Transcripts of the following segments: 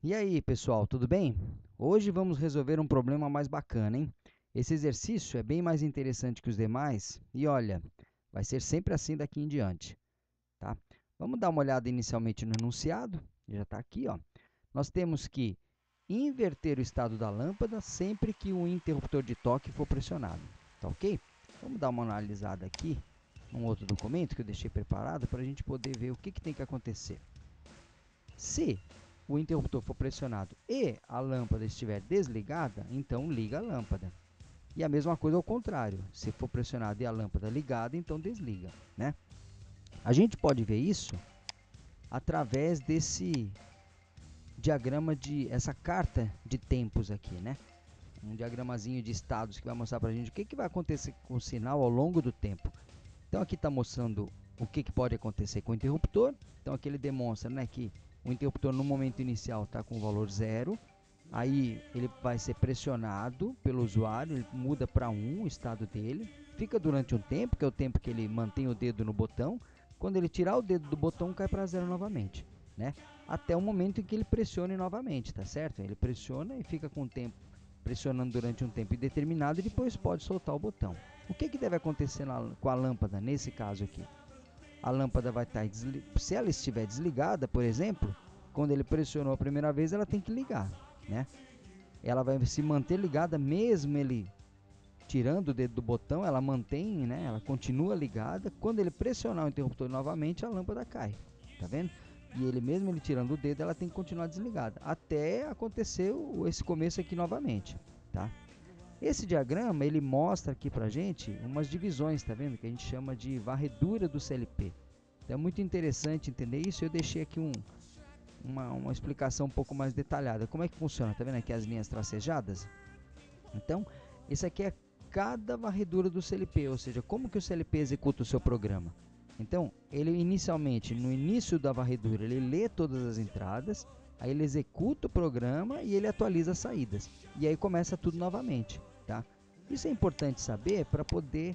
E aí, pessoal, tudo bem? Hoje vamos resolver um problema mais bacana, hein? Esse exercício é bem mais interessante que os demais e olha, vai ser sempre assim daqui em diante, tá? Vamos dar uma olhada inicialmente no enunciado, já está aqui, ó. Nós temos que inverter o estado da lâmpada sempre que o interruptor de toque for pressionado, tá ok? Vamos dar uma analisada aqui num outro documento que eu deixei preparado para a gente poder ver o que tem que acontecer. Se o interruptor for pressionado e a lâmpada estiver desligada, então liga a lâmpada. E a mesma coisa ao contrário, se for pressionado e a lâmpada ligada, então desliga, né? A gente pode ver isso através desse diagrama essa carta de tempos aqui, né? Um diagramazinho de estados que vai mostrar para a gente o que vai acontecer com o sinal ao longo do tempo. Então aqui está mostrando o que pode acontecer com o interruptor. Então aqui ele demonstra, né, que o interruptor no momento inicial está com o valor 0. Aí ele vai ser pressionado pelo usuário, ele muda para 1 o estado dele. Fica durante um tempo, que é o tempo que ele mantém o dedo no botão. Quando ele tirar o dedo do botão, cai para 0 novamente, né? Até o momento em que ele pressione novamente, tá certo? Ele pressiona e fica com o tempo pressionando durante um tempo indeterminado e depois pode soltar o botão. O que deve acontecer com a lâmpada nesse caso aqui? A lâmpada vai estar se ela estiver desligada, por exemplo, quando ele pressionou a primeira vez, ela tem que ligar, né? Ela vai se manter ligada mesmo ele tirando o dedo do botão, ela mantém, né? Ela continua ligada. Quando ele pressionar o interruptor novamente, a lâmpada cai, tá vendo? E ele mesmo ele tirando o dedo, ela tem que continuar desligada até acontecer esse começo aqui novamente, tá? Esse diagrama, ele mostra aqui pra gente umas divisões, tá vendo? Que a gente chama de varredura do CLP. Então, é muito interessante entender isso. Eu deixei aqui uma explicação um pouco mais detalhada. Como é que funciona? Tá vendo aqui as linhas tracejadas? Então, isso aqui é cada varredura do CLP, ou seja, como que o CLP executa o seu programa. Então, ele inicialmente, no início da varredura, ele lê todas as entradas, aí ele executa o programa e ele atualiza as saídas. E aí começa tudo novamente, tá? Isso é importante saber para poder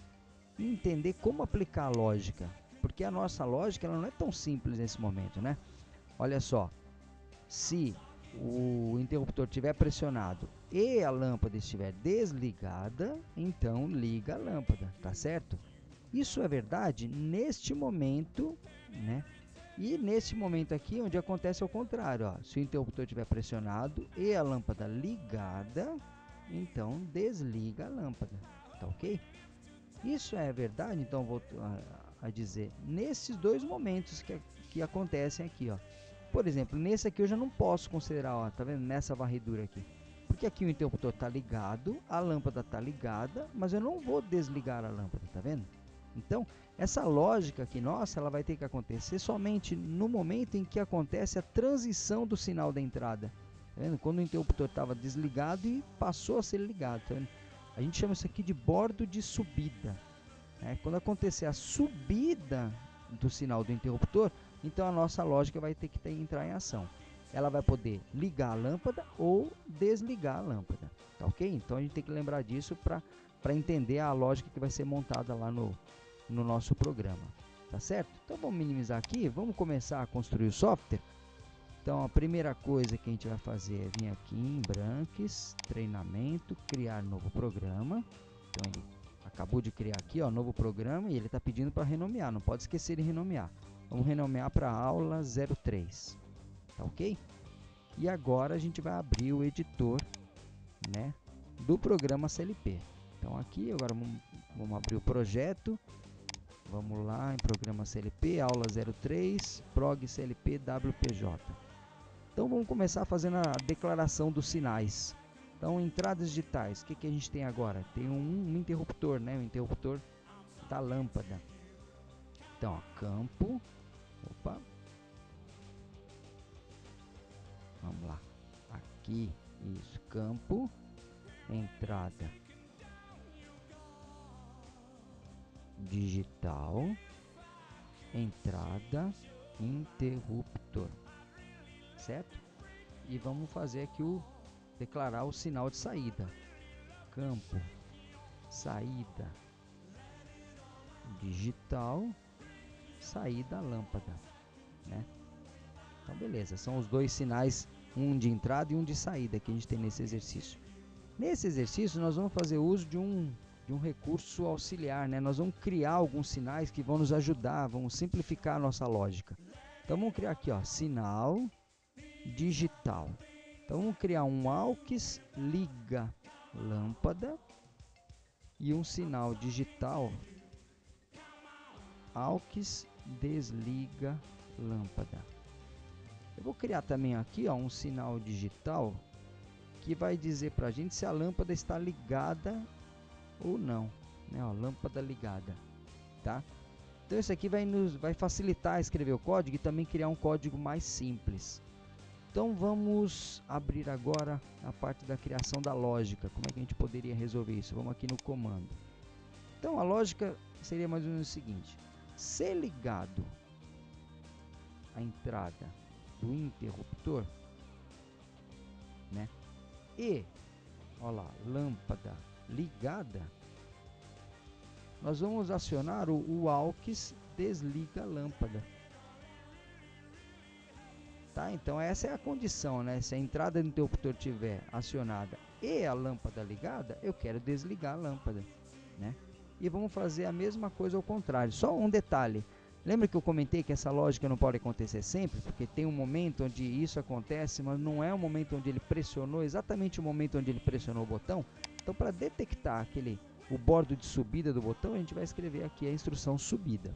entender como aplicar a lógica, porque a nossa lógica ela não é tão simples nesse momento, né? Olha só, se o interruptor estiver pressionado e a lâmpada estiver desligada, então liga a lâmpada, tá certo? Isso é verdade neste momento, né? E neste momento aqui, onde acontece ao contrário, ó, se o interruptor estiver pressionado e a lâmpada ligada, então desliga a lâmpada, tá ok? Isso é verdade, então vou a dizer, nesses dois momentos que acontecem aqui, ó. Por exemplo, nesse aqui eu já não posso considerar, ó, tá vendo? Nessa varredura aqui. Porque aqui o interruptor está ligado, a lâmpada está ligada, mas eu não vou desligar a lâmpada, tá vendo? Então, essa lógica aqui nossa, ela vai ter que acontecer somente no momento em que acontece a transição do sinal da entrada. Tá vendo? Quando o interruptor estava desligado e passou a ser ligado, tá vendo? A gente chama isso aqui de bordo de subida. Quando acontecer a subida do sinal do interruptor, então a nossa lógica vai ter que entrar em ação. Ela vai poder ligar a lâmpada ou desligar a lâmpada, tá ok? Então a gente tem que lembrar disso para entender a lógica que vai ser montada lá no nosso programa, tá certo? Então vamos minimizar aqui, vamos começar a construir o software. Então a primeira coisa que a gente vai fazer é vir aqui em Branques, treinamento, criar novo programa. Então ele acabou de criar aqui, ó, novo programa e ele está pedindo para renomear, não pode esquecer de renomear. Vamos renomear para aula 03, tá ok? E agora a gente vai abrir o editor, né, do programa CLP. Então aqui agora vamos abrir o projeto. Vamos lá em programa CLP, aula 03, prog CLP WPJ. Então vamos começar fazendo a declaração dos sinais. Então, entradas digitais, o que a gente tem agora? Tem um interruptor, né? O interruptor da lâmpada. Então, ó, campo. Opa. Vamos lá. Aqui, isso, campo. Entrada digital. Entrada interruptor. Certo? E vamos fazer aqui declarar o sinal de saída. Campo, saída digital, saída lâmpada, né? Então beleza, são os dois sinais, um de entrada e um de saída que a gente tem nesse exercício. Nesse exercício nós vamos fazer uso de um recurso auxiliar, né? Nós vamos criar alguns sinais que vão nos ajudar, vão simplificar a nossa lógica. Então vamos criar aqui, ó, sinal digital. Então vamos criar um AUX liga lâmpada e um sinal digital AUX desliga lâmpada. Eu vou criar também aqui, ó, um sinal digital que vai dizer para a gente se a lâmpada está ligada ou não, né? Ó, lâmpada ligada, tá? Então isso aqui vai facilitar escrever o código e também criar um código mais simples. Então vamos abrir agora a parte da criação da lógica. Como é que a gente poderia resolver isso? Vamos aqui no comando. Então a lógica seria mais ou menos o seguinte: se ligado a entrada do interruptor, né? E, olha lá, lâmpada ligada, nós vamos acionar o AUX desliga lâmpada. Tá? Então essa é a condição, né? Se a entrada do interruptor estiver acionada e a lâmpada ligada, eu quero desligar a lâmpada, né? E vamos fazer a mesma coisa ao contrário. Só um detalhe. Lembra que eu comentei que essa lógica não pode acontecer sempre? Porque tem um momento onde isso acontece, mas não é o momento onde ele pressionou, exatamente o momento onde ele pressionou o botão. Então, para detectar o bordo de subida do botão, a gente vai escrever aqui a instrução subida.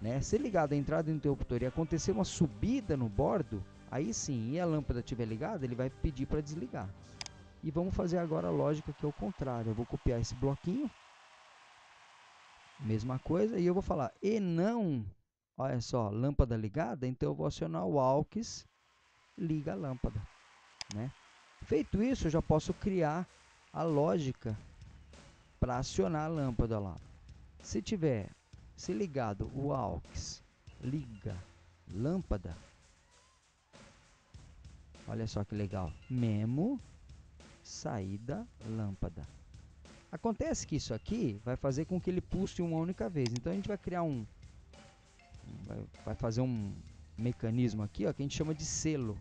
Né? Se ligado a entrada do interruptor e acontecer uma subida no bordo, aí sim, e a lâmpada estiver ligada, ele vai pedir para desligar. E vamos fazer agora a lógica que é o contrário. Eu vou copiar esse bloquinho, mesma coisa, e eu vou falar, e não, olha só, lâmpada ligada, então eu vou acionar o AUX liga a lâmpada, né? Feito isso, eu já posso criar a lógica para acionar a lâmpada lá. Se tiver ligado o AUX liga lâmpada, olha só que legal, memo saída lâmpada. Acontece que isso aqui vai fazer com que ele pulse uma única vez. Então a gente vai criar vai fazer um mecanismo aqui, ó, que a gente chama de selo.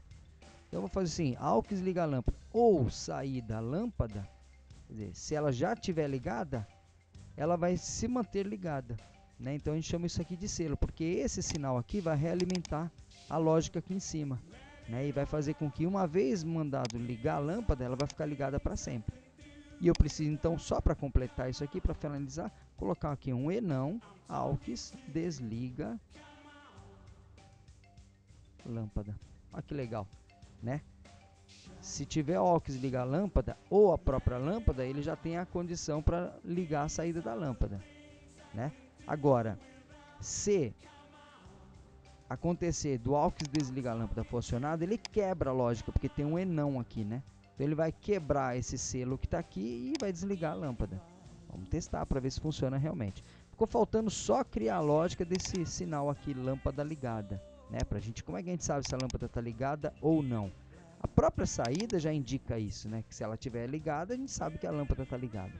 Então eu vou fazer assim, AUX liga a lâmpada ou saída lâmpada, quer dizer, se ela já estiver ligada, ela vai se manter ligada, né? Então a gente chama isso aqui de selo, porque esse sinal aqui vai realimentar a lógica aqui em cima, né? E vai fazer com que uma vez mandado ligar a lâmpada, ela vai ficar ligada para sempre. E eu preciso então, só para completar isso aqui, para finalizar, colocar aqui um e não AUX desliga lâmpada. Olha que legal, né? Se tiver AUX ligar a lâmpada ou a própria lâmpada, ele já tem a condição para ligar a saída da lâmpada, né? Agora, se acontecer do AUX desligar a lâmpada for acionado, ele quebra a lógica, porque tem um e não aqui, né? Então ele vai quebrar esse selo que está aqui e vai desligar a lâmpada. Vamos testar para ver se funciona realmente. Ficou faltando só criar a lógica desse sinal aqui, lâmpada ligada, né? Pra gente, como é que a gente sabe se a lâmpada está ligada ou não? A própria saída já indica isso, né? Que se ela estiver ligada, a gente sabe que a lâmpada está ligada.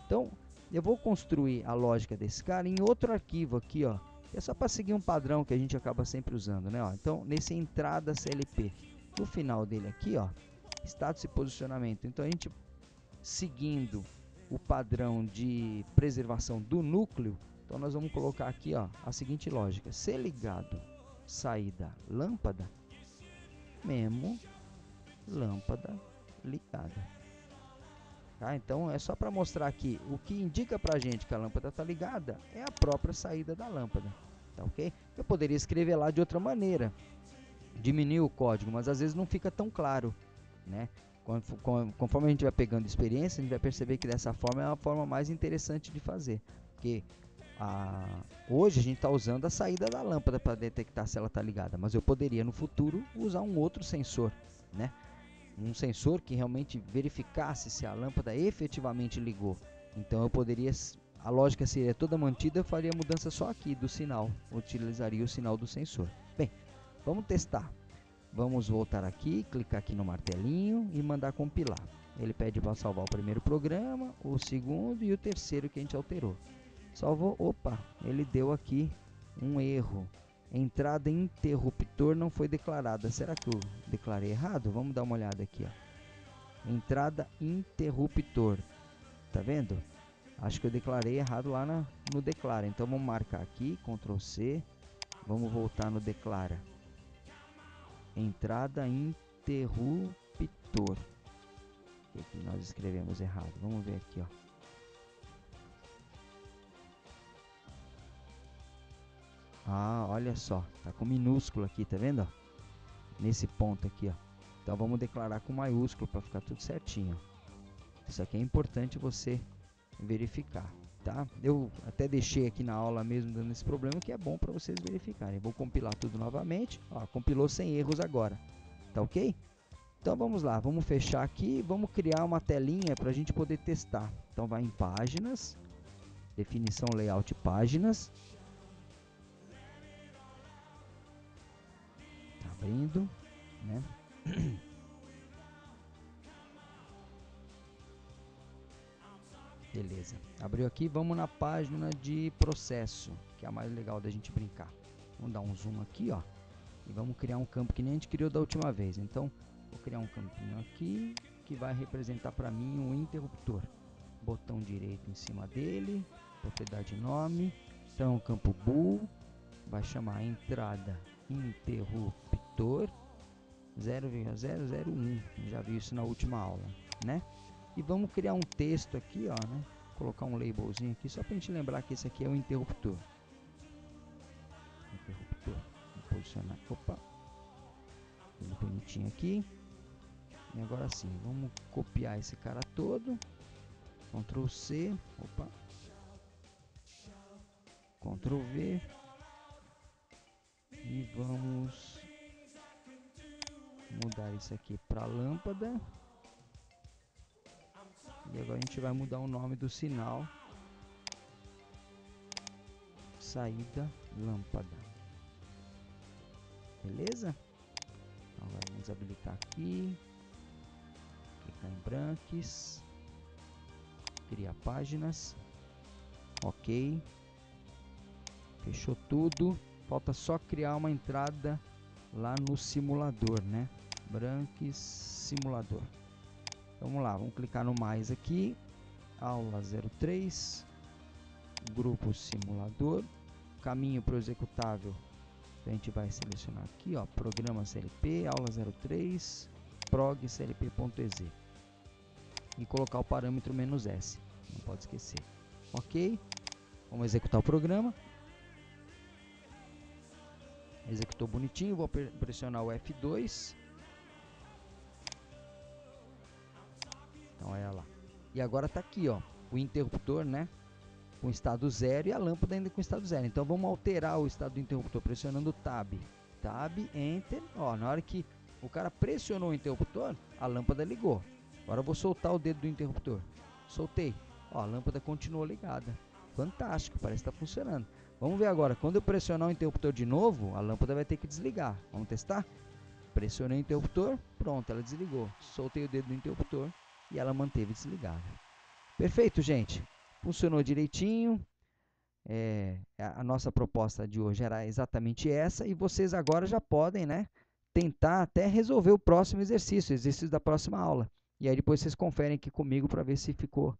Então, eu vou construir a lógica desse cara em outro arquivo aqui, ó. É só para seguir um padrão que a gente acaba sempre usando, né? Ó, então, nesse entrada CLP, no final dele aqui, ó, status e posicionamento. Então, a gente seguindo o padrão de preservação do núcleo, então nós vamos colocar aqui, ó, a seguinte lógica: se ligado saída lâmpada, memo lâmpada ligada. Tá? Então é só para mostrar aqui o que indica para a gente que a lâmpada está ligada é a própria saída da lâmpada, tá ok? Eu poderia escrever lá de outra maneira, diminuir o código, mas às vezes não fica tão claro, né? Conforme a gente vai pegando experiência, a gente vai perceber que dessa forma é a forma mais interessante de fazer, porque hoje a gente está usando a saída da lâmpada para detectar se ela está ligada, mas eu poderia no futuro usar um outro sensor, né? Um sensor que realmente verificasse se a lâmpada efetivamente ligou. Então eu poderia, a lógica seria toda mantida, eu faria a mudança só aqui do sinal, utilizaria o sinal do sensor. Bem, vamos testar. Vamos voltar aqui, clicar aqui no martelinho e mandar compilar. Ele pede para salvar o primeiro programa, o segundo e o terceiro que a gente alterou. Salvou, opa, ele deu aqui um erro. Entrada interruptor não foi declarada. Será que eu declarei errado? Vamos dar uma olhada aqui, ó. Entrada interruptor. Tá vendo? Acho que eu declarei errado lá no declara. Então vamos marcar aqui, Ctrl C. Vamos voltar no declara. Entrada interruptor. O que nós escrevemos errado? Vamos ver aqui, ó. Ah, olha só, tá com minúsculo aqui, tá vendo? Nesse ponto aqui, ó. Então vamos declarar com maiúsculo para ficar tudo certinho. Isso aqui é importante você verificar, tá? Eu até deixei aqui na aula mesmo dando esse problema, que é bom para vocês verificarem. Vou compilar tudo novamente. Ó, compilou sem erros agora, tá ok? Então vamos lá, vamos fechar aqui, vamos criar uma telinha para a gente poder testar. Então vai em páginas, definição layout páginas. Tá abrindo, né? Beleza, abriu aqui, vamos na página de processo, que é a mais legal da gente brincar. Vamos dar um zoom aqui, ó, e vamos criar um campo que nem a gente criou da última vez. Então, vou criar um campinho aqui, que vai representar para mim um interruptor. Botão direito em cima dele, propriedade nome, então o campo bool, vai chamar entrada interruptor 0,001, já vi isso na última aula, né? E vamos criar um texto aqui, ó, né? Colocar um labelzinho aqui, só para a gente lembrar que esse aqui é o interruptor. Interruptor. Vou posicionar. Opa! Tudo bonitinho aqui. E agora sim, vamos copiar esse cara todo. Ctrl C. Opa! Ctrl V. E vamos mudar isso aqui para lâmpada. E agora a gente vai mudar o nome do sinal. Saída lâmpada. Beleza? Então, agora vamos habilitar aqui. Clicar em branques. Criar páginas. Ok. Fechou tudo. Falta só criar uma entrada lá no simulador, né? Branques simulador. Vamos lá, vamos clicar no mais aqui. Aula 03. Grupo simulador. Caminho para o executável. A gente vai selecionar aqui, ó, programa CLP, aula 03, prog clp.exe. E colocar o parâmetro "-s", não pode esquecer. Ok? Vamos executar o programa. Executou bonitinho, vou pressionar o F2. Então é lá. E agora tá aqui, ó, o interruptor, né? Com estado 0 e a lâmpada ainda com estado 0. Então vamos alterar o estado do interruptor pressionando Tab. Tab, Enter. Ó, na hora que o cara pressionou o interruptor, a lâmpada ligou. Agora eu vou soltar o dedo do interruptor. Soltei. Ó, a lâmpada continuou ligada. Fantástico, parece que está funcionando. Vamos ver agora, quando eu pressionar o interruptor de novo, a lâmpada vai ter que desligar. Vamos testar? Pressionei o interruptor, pronto, ela desligou. Soltei o dedo do interruptor e ela manteve desligada. Perfeito, gente. Funcionou direitinho. A nossa proposta de hoje era exatamente essa. E vocês agora já podem, né, tentar até resolver o próximo exercício, exercício da próxima aula. E aí depois vocês conferem aqui comigo para ver se ficou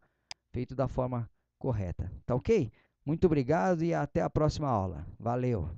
feito da forma correta. Tá ok? Muito obrigado e até a próxima aula. Valeu!